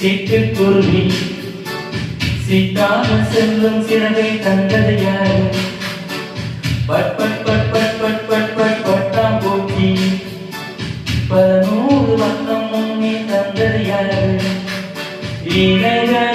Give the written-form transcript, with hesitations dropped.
சிட்டுக்குருவி சிட்டான செல்லும் சிறகை தந்தது யாரு? But but but but but but but பட்டாம்பூச்சி பல நூறு வண்ணம் முன்னே தந்தது யாரு? இணைகள்